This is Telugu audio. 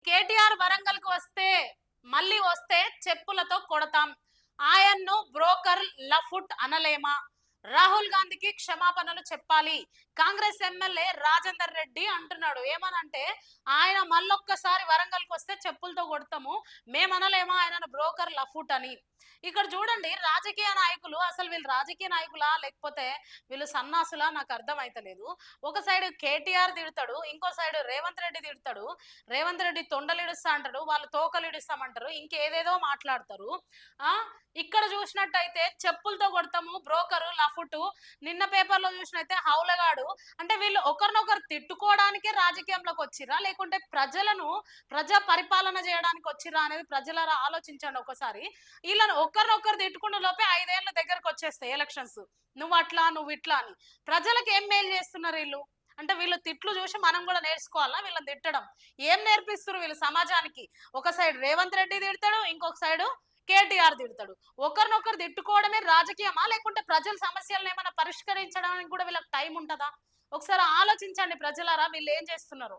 కేటీఆర్ వరంగల్ కు వస్తే మళ్ళీ వస్తే చెప్పులతో కొడతాం. ఆయన్ను బ్రోకర్ లఫుట్ అనలేమా? రాహుల్ గాంధీకి క్షమాపణలు చెప్పాలి. కాంగ్రెస్ ఎమ్మెల్యే రాజేందర్ రెడ్డి అంటున్నాడు. ఏమనంటే ఆయన మళ్ళొక్కసారి వరంగల్ కు వస్తే చెప్పులతో కొడతాము, మేమనలేమా ఆయనను బ్రోకర్ లఫుట్ అని. ఇక్కడ చూడండి, రాజకీయ నాయకులు అసలు వీళ్ళు రాజకీయ నాయకులా లేకపోతే వీళ్ళు సన్నాసులా నాకు అర్థమైతలేదు. ఒక సైడ్ కేటీఆర్ తిడతాడు, ఇంకో సైడ్ రేవంత్ రెడ్డి తిడతాడు. రేవంత్ రెడ్డి తొండలు ఇడుస్తా అంటాడు, వాళ్ళు తోకలు ఇడుస్తామంటారు, ఇంకేదేదో మాట్లాడతారు. ఆ ఇక్కడ చూసినట్టయితే చెప్పులతో కొడతాము, బ్రోకరు లఫుటు. నిన్న పేపర్లో చూసినైతే హౌలగాడు. అంటే వీళ్ళు ఒకరినొకరు తిట్టుకోవడానికే రాజకీయంలోకి వచ్చిరా, లేకుంటే ప్రజా పరిపాలన చేయడానికి వచ్చిరా అనేది ప్రజలారా ఆలోచించండి ఒకసారి. వీళ్ళని ఒకరినొకరు తిట్టుకున్న లోపే 5 ఏళ్ళ దగ్గరకు వచ్చేస్తాయి ఎలక్షన్స్. నువ్వు అట్లా నువ్వు ఇట్లా అని ప్రజలకు ఏం మేలు చేస్తున్నారు వీళ్ళు? అంటే వీళ్ళు తిట్లు చూసి మనం కూడా నేర్చుకోవాలా వీళ్ళని తిట్టడం? ఏం నేర్పిస్తారు వీళ్ళు సమాజానికి? ఒక సైడ్ రేవంత్ రెడ్డి తిడతాడు, ఇంకొక సైడు కేటీఆర్ తిడతాడు. ఒకరినొకరు తిట్టుకోవడమే రాజకీయమా, లేకుంటే ప్రజల సమస్యలను ఏమైనా పరిష్కరించడానికి కూడా వీళ్ళకి టైం ఉంటుందా? ఒకసారి ఆలోచించండి ప్రజలారా, వీళ్ళు ఏం చేస్తున్నారు.